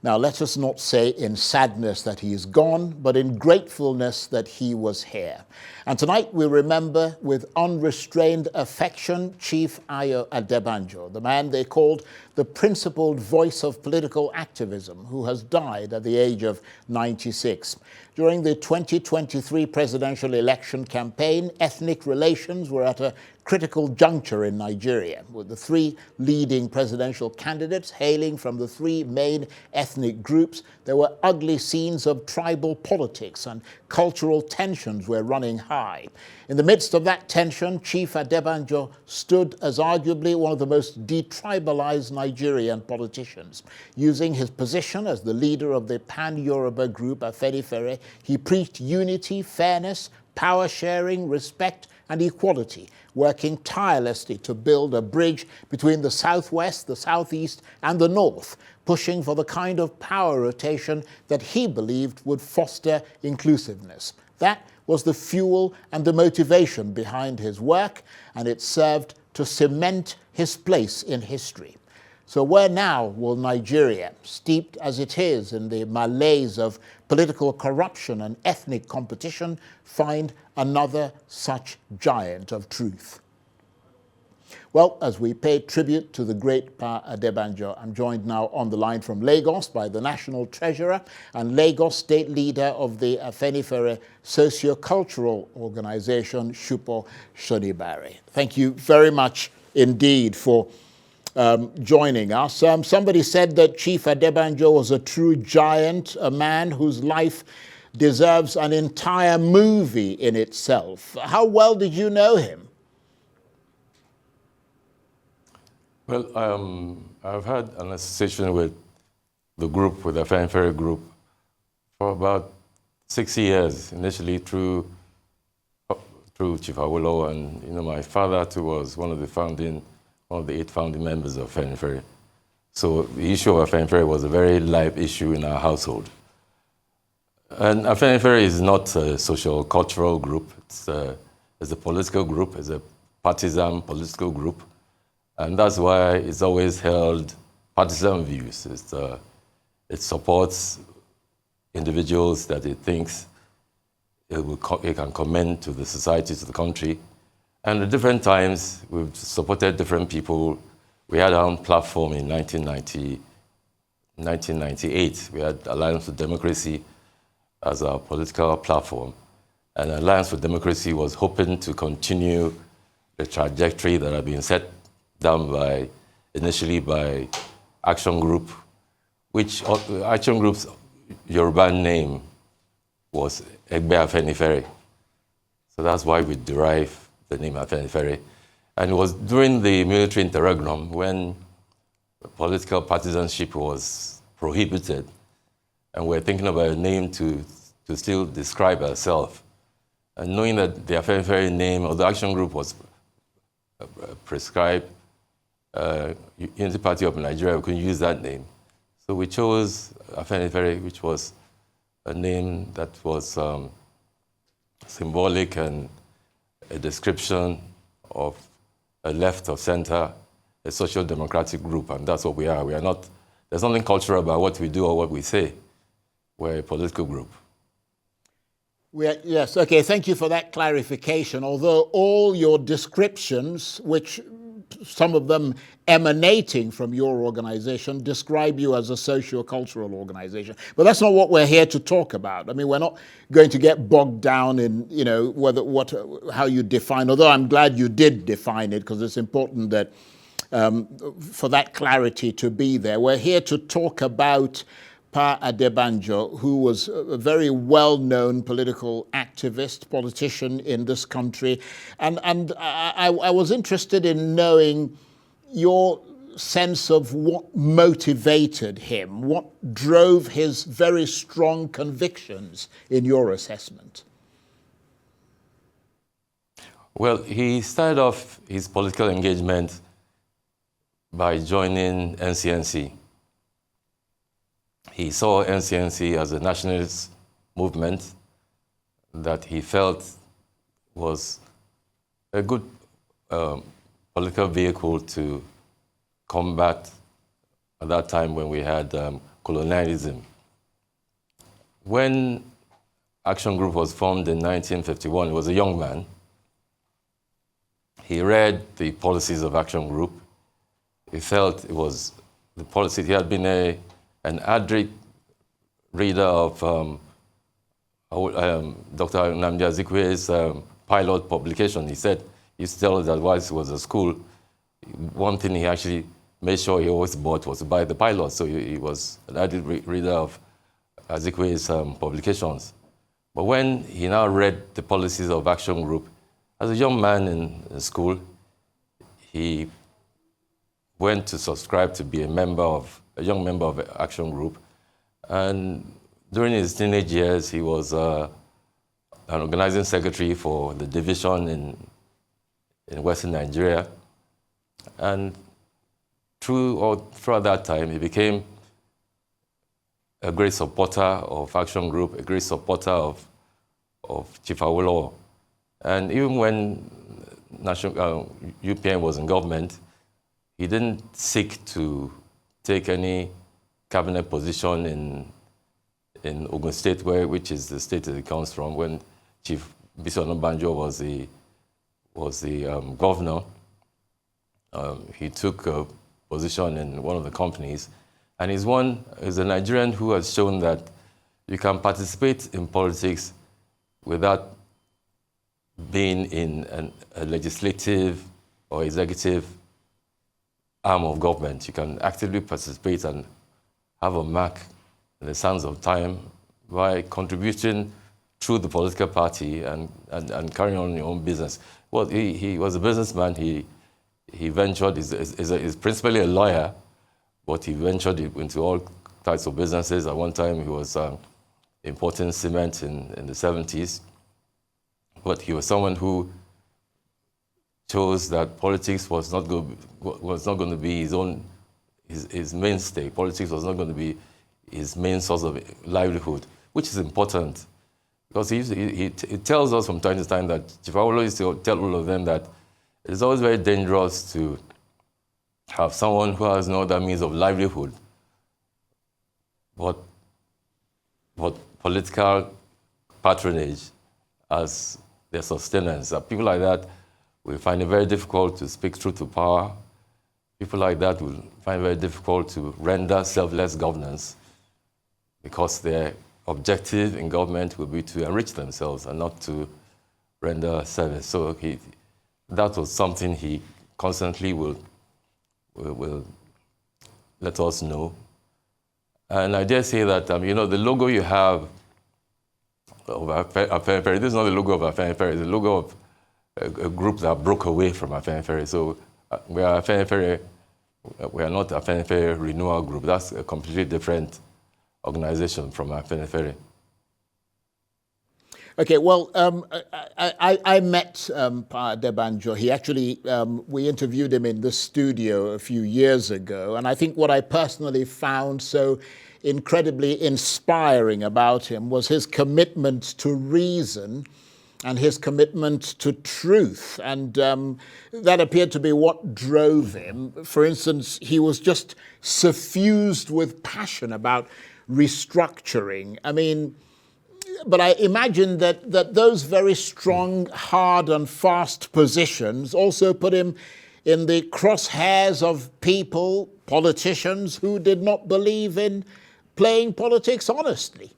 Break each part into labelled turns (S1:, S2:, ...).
S1: Now, let us not say in sadness that he is gone, but in gratefulness that he was here. And tonight we remember with unrestrained affection Chief Ayo Adebanjo, the man they called the principled voice of political activism, who has died at the age of 96. During the 2023 presidential election campaign, ethnic relations were at a critical juncture in Nigeria, with the three leading presidential candidates hailing from the three main ethnic groups. There were ugly scenes of tribal politics, and cultural tensions were running high. In the midst of that tension, Chief Adebanjo stood as arguably one of the most detribalized Nigerian politicians. Using his position as the leader of the pan-Yoruba group Afenifere, he preached unity, fairness, power sharing, respect, and equality, working tirelessly to build a bridge between the Southwest, the Southeast, and the North, pushing for the kind of power rotation that he believed would foster inclusiveness. That was the fuel and the motivation behind his work, and it served to cement his place in history. So where now will Nigeria, steeped as it is in the malaise of political corruption and ethnic competition, find another such giant of truth? Well, as we pay tribute to the great Pa Adebanjo, I'm joined now on the line from Lagos by the National Treasurer and Lagos State Leader of the Afenifere Socio-Cultural Organization, Supo, Shonibare. Thank you very much indeed for joining us. Somebody said that Chief Adebanjo was a true giant, a man whose life deserves an entire movie in itself. How well did you know him?
S2: Well, I've had an association with the group, with the Afenifere group, for about 6 years, initially through Chief Awolowo, and my father too was one of the 8 founding members of Afenifere. So the issue of Afenifere was a very live issue in our household. And Afenifere is not a social cultural group. It's a political group. It's a partisan political group. And that's why it's always held partisan views. It supports individuals that it thinks it can commend to the society, to the country. And at different times, we've supported different people. We had our own platform in 1998. We had Alliance for Democracy as our political platform. And Alliance for Democracy was hoping to continue the trajectory that had been set down initially by Action Group, which Action Group's Yoruba name was Egbe Afenifere. So that's why we derived the name Afenifere. And it was during the military interregnum when political partisanship was prohibited, and we're thinking about a name to still describe ourselves. And knowing that the Afenifere name of the Action Group was prescribed, Unity Party of Nigeria, we couldn't use that name. So we chose Afenifere, which was a name that was symbolic and a description of a left of center, a social democratic group, and that's what we are. We are not, there's nothing cultural about what we do or what we say. We're a political group.
S1: Yes, okay, thank you for that clarification. Although all your descriptions, which some of them emanating from your organization, describe you as a socio-cultural organization. But that's not what we're here to talk about. I mean, we're not going to get bogged down in, how you define, although I'm glad you did define it, because it's important that for that clarity to be there. We're here to talk about Pa Adebanjo, who was a very well-known political activist, politician in this country. And I was interested in knowing your sense of what motivated him, what drove his very strong convictions in your assessment.
S2: Well, he started off his political engagement by joining NCNC. He saw NCNC as a nationalist movement that he felt was a good political vehicle to combat, at that time when we had colonialism. When Action Group was formed in 1951, he was a young man. He read the policies of Action Group. He felt it was the policy. He had been an avid reader of Dr. Nnamdi Azikwe's pilot publication. He said, he used to tell us that while he was at school, one thing he actually made sure he always bought was to buy the pilot. So he was an avid reader of Azikwe's publications. But when he now read the policies of Action Group, as a young man in school, he went to subscribe to be a young member of Action Group. And during his teenage years, he was an organizing secretary for the division in Western Nigeria. And throughout that time, he became a great supporter of Action Group, a great supporter of Chief Awolowo. And even when UPN was in government, he didn't seek to take any cabinet position in Ogun State, which is the state that he comes from. When Chief Bisi Adebanjo was the governor, he took a position in one of the companies. And he's a Nigerian who has shown that you can participate in politics without being in a legislative or executive arm of government. You can actively participate and have a mark in the sands of time by contributing through the political party and carrying on your own business. Well, he was a businessman. He ventured, he's principally a lawyer, but he ventured into all types of businesses. At one time, he was importing cement in the 70s. But he was someone who chose that politics was not going to be his mainstay. Politics was not going to be his main source of livelihood, which is important. Because he tells us from time to time that Chief Awolowo used to tell all of them that it's always very dangerous to have someone who has no other means of livelihood but political patronage as their sustenance. People like that will find it very difficult to speak truth to power. People like that will find it very difficult to render selfless governance because their objective in government will be to enrich themselves and not to render service. So that was something he constantly will let us know. And I dare say that, the logo you have of Afenifere, this is not the logo of Afenifere, it's the logo of a group that broke away from Afenifere. So we are Afenifere, we are not Afenifere Renewal Group. That's a completely different organization from Afenifere.
S1: Okay, well, I met Pa Adebanjo. He actually, we interviewed him in the studio a few years ago, and I think what I personally found so incredibly inspiring about him was his commitment to reason and his commitment to truth, and that appeared to be what drove him. For instance, he was just suffused with passion about restructuring. I mean, but I imagine that those very strong, hard and fast positions also put him in the crosshairs of people, politicians, who did not believe in playing politics honestly.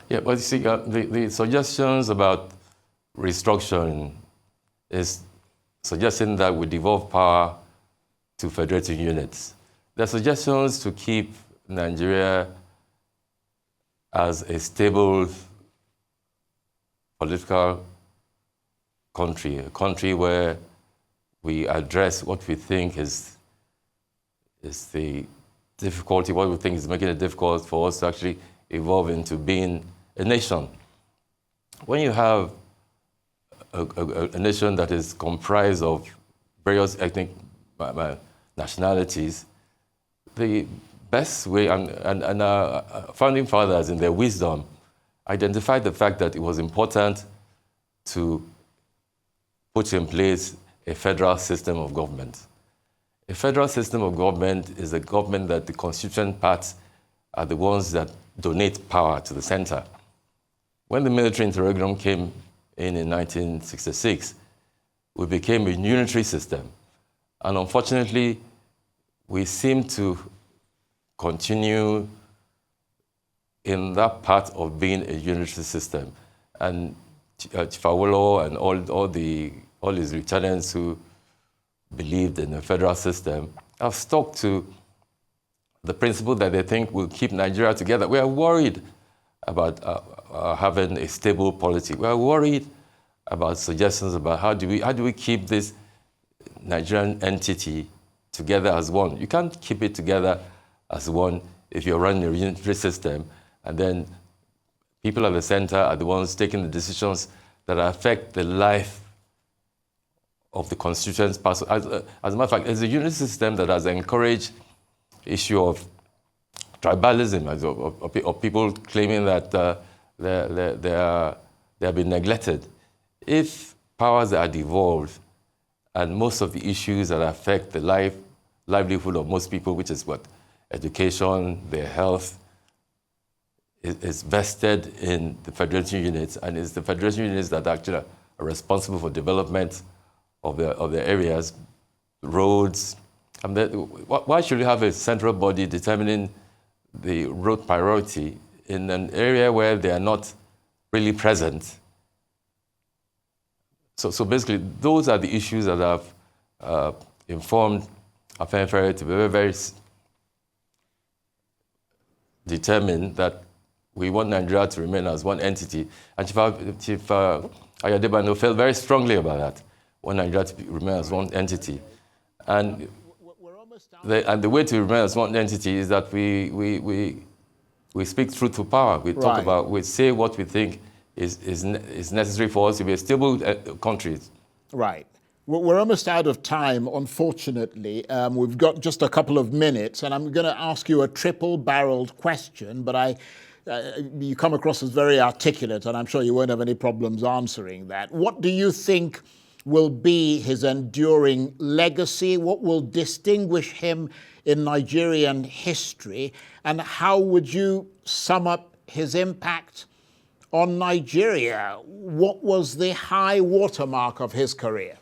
S2: Yeah, but you see, the suggestions about restructuring is suggesting that we devolve power to federating units. There are suggestions to keep Nigeria as a stable political country, a country where we address what we think is the difficulty, what we think is making it difficult for us to actually evolve into being a nation. When you have a nation that is comprised of various ethnic nationalities, the best way, and our founding fathers in their wisdom identified the fact that it was important to put in place a federal system of government. A federal system of government is a government that the constituent parts are the ones that donate power to the center. When the military interregnum came in 1966, we became a unitary system. And unfortunately, we seem to continue in that part of being a unitary system. And Chifawolo and all his lieutenants who believed in the federal system have stuck to the principle that they think will keep Nigeria together. We are worried about having a stable polity. We are worried about suggestions about how do we keep this Nigerian entity together as one. You can't keep it together as one if you're running a unitary system, and then people at the center are the ones taking the decisions that affect the life of the constituents. As a matter of fact, it's a unitary system that has encouraged the issue of tribalism, of people claiming that they have been neglected. If powers are devolved, and most of the issues that affect the livelihood of most people, which is what? Education, their health, is vested in the federation units, and it's the federation units that actually are responsible for development of the areas, roads. And why should you have a central body determining the road priority in an area where they are not really present? So basically, those are the issues that have informed Afenifere to be very, very determined that we want Nigeria to remain as one entity. And Chief Adebanjo felt very strongly about that, want Nigeria to remain as one entity. And the way to remain as one entity is that we speak truth to power. We talk about, we say what we think is necessary for us to be a stable country.
S1: Right. We're almost out of time, unfortunately. We've got just a couple of minutes, and I'm going to ask you a triple-barreled question, but you come across as very articulate, and I'm sure you won't have any problems answering that. What do you think will be his enduring legacy? What will distinguish him in Nigerian history? And how would you sum up his impact on Nigeria? What was the high watermark of his career?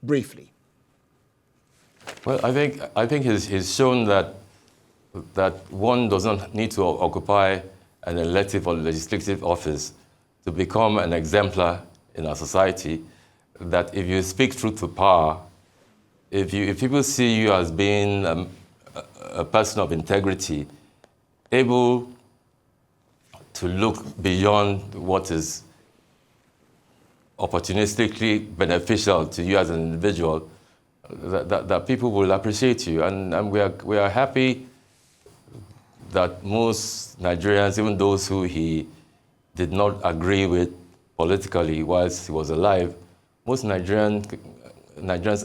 S1: Briefly.
S2: Well, I think he's shown that one does not need to occupy an elective or legislative office to become an exemplar in our society. That if you speak truth to power, if people see you as being a person of integrity, able to look beyond what is opportunistically beneficial to you as an individual, that people will appreciate you. And we are happy that most Nigerians, even those who he did not agree with politically whilst he was alive, most Nigerians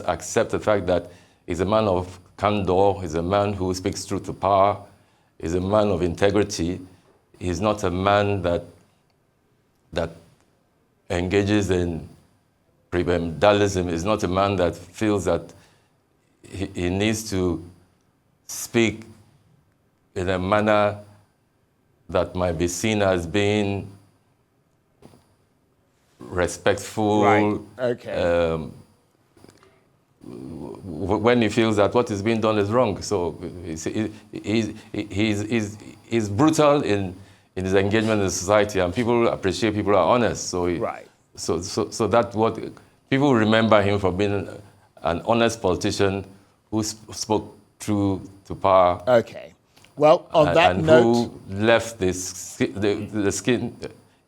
S2: accept the fact that he's a man of candor, he's a man who speaks truth to power, he's a man of integrity. He's not a man that engages in prebendalism. He's not a man that feels that he needs to speak in a manner that might be seen as being respectful.
S1: Right. Okay.
S2: When he feels that what is being done is wrong. So he's brutal in his engagement in society, and people appreciate people are honest. So so that's what people remember him for, being an honest politician who spoke true to power.
S1: Okay. Well, on that note,
S2: who left he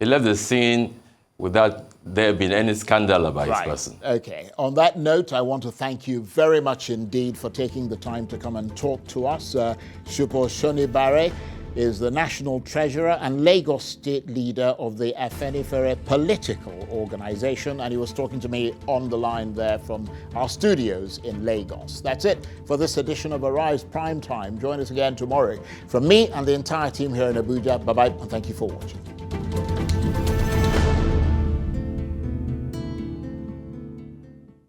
S2: left the scene without there being any scandal about his person.
S1: Okay. On that note, I want to thank you very much indeed for taking the time to come and talk to us. Supo Shonibare is the National Treasurer and Lagos State Leader of the Afenifere political organization, and he was talking to me on the line there from our studios in Lagos. That's it for this edition of Arise Prime Time. Join us again tomorrow. From me and the entire team here in Abuja, bye-bye, and thank you for watching.